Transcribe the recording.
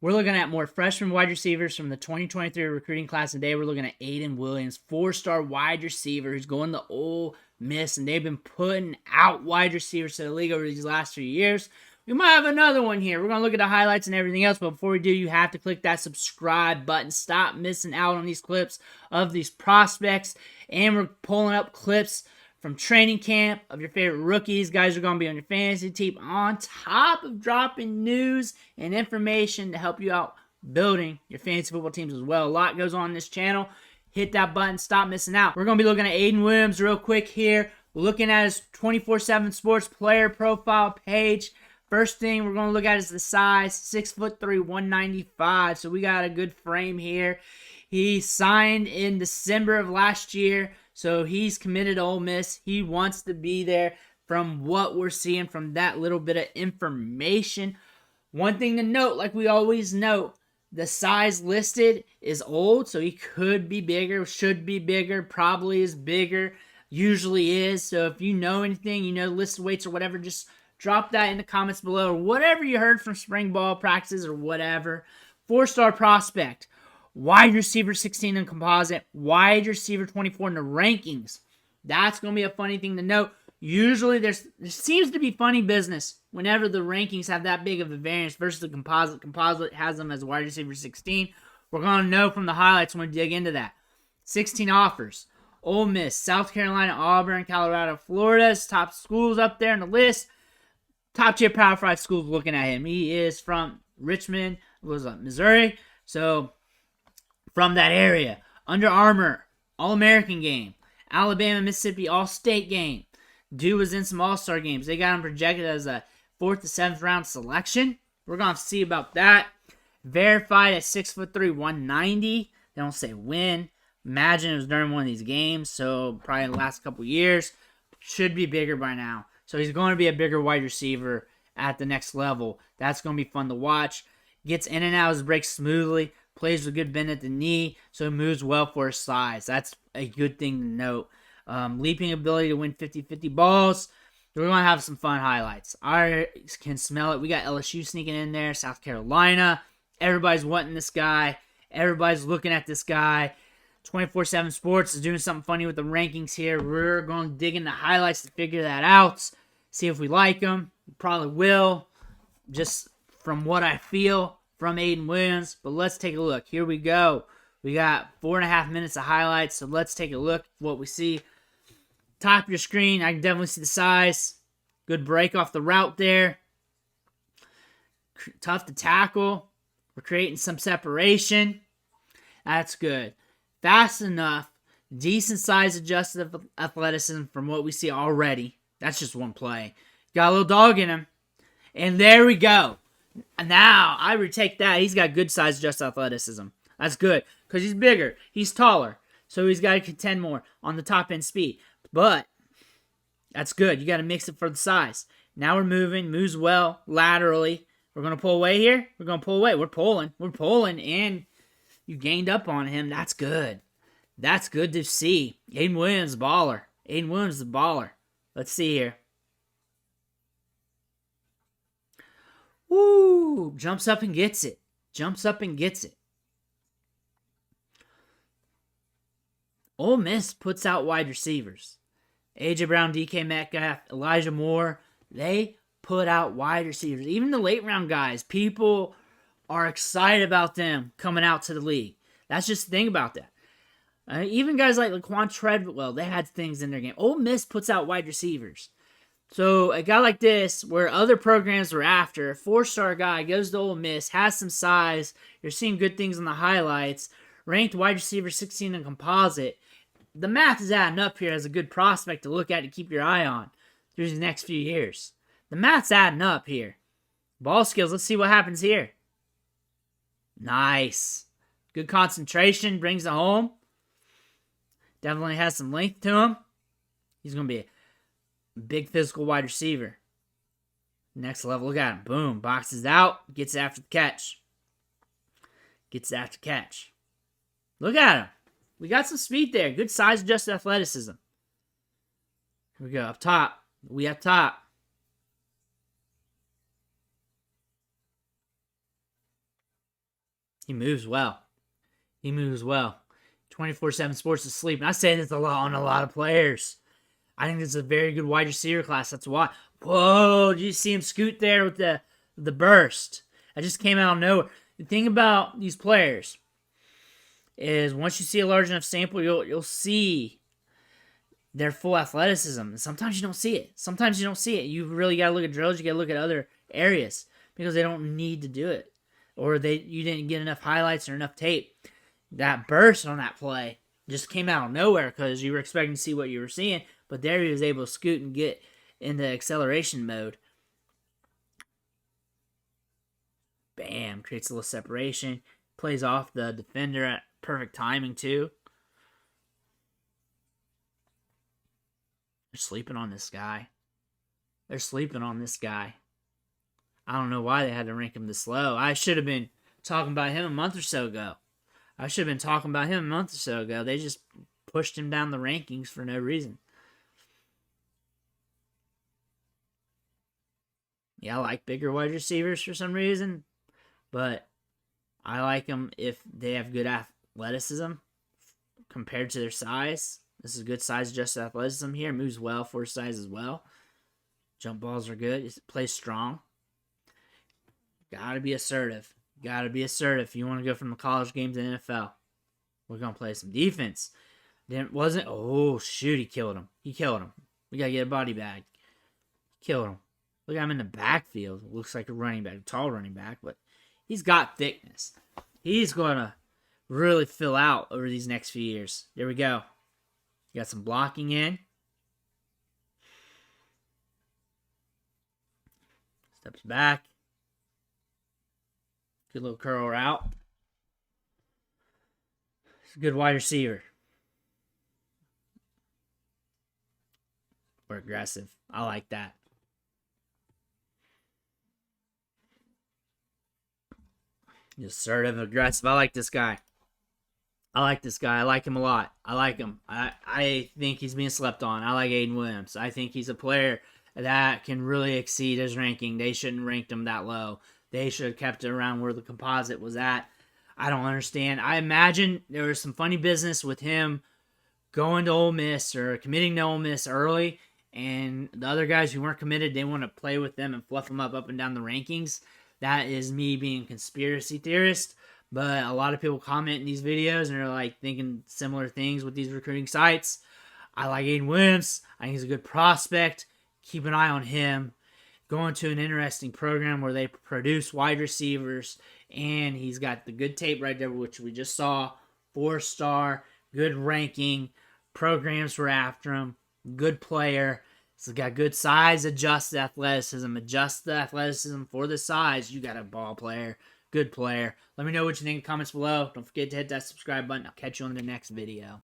We're looking at more freshman wide receivers from the 2023 recruiting class today. We're looking at Ayden Williams, four-star wide receiver who's going to Ole Miss, and they've been putting out wide receivers to the league over these last few years. We might have another one here. We're going to look at the highlights and everything else, but before we do, you have to click that subscribe button. Stop missing out on these clips of these prospects, and we're pulling up clips from training camp of your favorite rookies. Guys are going to be on your fantasy team on top of dropping news and information to help you out building your fantasy football teams as well. A lot goes on this channel. Hit that button. Stop missing out. We're going to be looking at Ayden Williams real quick here. Looking at his 24/7 Sports player profile page. First thing we're going to look at is the size. 6'3", 195. So we got a good frame here. He signed in December of last year. So he's committed to Ole Miss. He wants to be there from what we're seeing from that little bit of information. One thing to note, like we always note, the size listed is old, so he could be bigger, should be bigger, probably is bigger, usually is. So if you know anything, you know listed weights or whatever, just drop that in the comments below, or whatever you heard from spring ball practices or whatever. 4-star prospect. Wide receiver 16 in composite. Wide receiver 24 in the rankings. That's going to be a funny thing to note. Usually there seems to be funny business whenever the rankings have that big of a variance versus the composite. Composite has them as wide receiver 16. We're going to know from the highlights when we dig into that. 16 offers. Ole Miss, South Carolina, Auburn, Colorado, Florida's top schools up there in the list. Top tier Power 5 schools looking at him. He is from Richmond, Missouri. So from that area. Under Armour, All-American game. Alabama, Mississippi, All-State game. Dude was in some All-Star games. They got him projected as a 4th to 7th round selection. We're going to see about that. Verified at 6'3", 190. They don't say when. Imagine it was during one of these games, so probably the last couple years. Should be bigger by now. So he's going to be a bigger wide receiver at the next level. That's going to be fun to watch. Gets in and out of his breaks smoothly. Plays with good bend at the knee, so he moves well for his size. That's a good thing to note. Leaping ability to win 50-50 balls. We're going to have some fun highlights. I can smell it. We got LSU sneaking in there, South Carolina. Everybody's wanting this guy. Everybody's looking at this guy. 24/7 Sports is doing something funny with the rankings here. We're going to dig into highlights to figure that out. See if we like them. We probably will. Just from what I feel from Ayden Williams, but let's take a look. Here we go. We got 4.5 minutes of highlights, so let's take a look at what we see. Top of your screen, I can definitely see the size. Good break off the route there. Tough to tackle. We're creating some separation. That's good. Fast enough. Decent size adjusted athleticism from what we see already. That's just one play. Got a little dog in him. And there we go. Now, I would take that. He's got good size adjusted athleticism. That's good. Because he's bigger. He's taller. So he's got to contend more on the top end speed. But that's good. You got to mix it for the size. Now we're moving. Moves well laterally. We're going to pull away here. We're going to pull away. We're pulling. We're pulling. And you gained up on him. That's good. That's good to see. Ayden Williams, baller. Ayden Williams, the baller. Let's see here. Woo! Jumps up and gets it. Jumps up and gets it. Ole Miss puts out wide receivers. A.J. Brown, D.K. Metcalf, Elijah Moore. They put out wide receivers. Even the late round guys. People are excited about them coming out to the league. That's just the thing about that. Even guys like Laquan Treadwell, they had things in their game. Ole Miss puts out wide receivers. So a guy like this, where other programs were after, a 4-star guy goes to Ole Miss, has some size, you're seeing good things in the highlights, ranked wide receiver 16 in composite. The math is adding up here as a good prospect to look at to keep your eye on through the next few years. The math's adding up here. Ball skills, let's see what happens here. Nice. Good concentration, brings it home. Definitely has some length to him. He's going to be a big physical wide receiver. Next level, look at him. Boom. Boxes out. Gets after the catch. Gets after catch. Look at him. We got some speed there. Good size adjusted athleticism. Here we go. Up top. We up top. He moves well. He moves well. 24/7 sports is sleep. And I say this a lot on a lot of players. I think this is a very good wide receiver class. That's why. Whoa, did you see him scoot there with the burst? That just came out of nowhere. The thing about these players is once you see a large enough sample, you'll see their full athleticism. And sometimes you don't see it. You really got to look at drills. You got to look at other areas because they don't need to do it. Or you didn't get enough highlights or enough tape. That burst on that play just came out of nowhere because you were expecting to see what you were seeing. But there he was able to scoot and get into acceleration mode. Bam. Creates a little separation. Plays off the defender at perfect timing, too. They're sleeping on this guy. I don't know why they had to rank him this low. I should have been talking about him a month or so ago. They just pushed him down the rankings for no reason. Yeah, I like bigger wide receivers for some reason, but I like them if they have good athleticism compared to their size. This is good size adjusted athleticism here. Moves well for size as well. Jump balls are good. It plays strong. Gotta be assertive. If you want to go from the college game to the NFL. We're going to play some defense. Oh, shoot, he killed him. We got to get a body bag. Killed him. Look at him in the backfield. Looks like a running back, a tall running back, but he's got thickness. He's going to really fill out over these next few years. There we go. Got some blocking in. Steps back. Good little curl route. It's a good wide receiver. We're aggressive. I like that. Assertive, aggressive. I like this guy. I like him a lot. I think he's being slept on. I like Ayden Williams. I think he's a player that can really exceed his ranking. They shouldn't rank him that low. They should have kept it around where the composite was at. I don't understand. I imagine there was some funny business with him going to Ole Miss or committing to Ole Miss early, and the other guys who weren't committed, they want to play with them and fluff them up and down the rankings. That is me being a conspiracy theorist, but a lot of people comment in these videos and they're like thinking similar things with these recruiting sites. I like Ayden Williams. I think he's a good prospect. Keep an eye on him. Going to an interesting program where they produce wide receivers, and he's got the good tape right there, which we just saw. 4-star, good ranking. Programs were after him. Good player. He's got good size, adjust the athleticism. Adjust the athleticism for the size. You got a ball player. Good player. Let me know what you think in the comments below. Don't forget to hit that subscribe button. I'll catch you on the next video.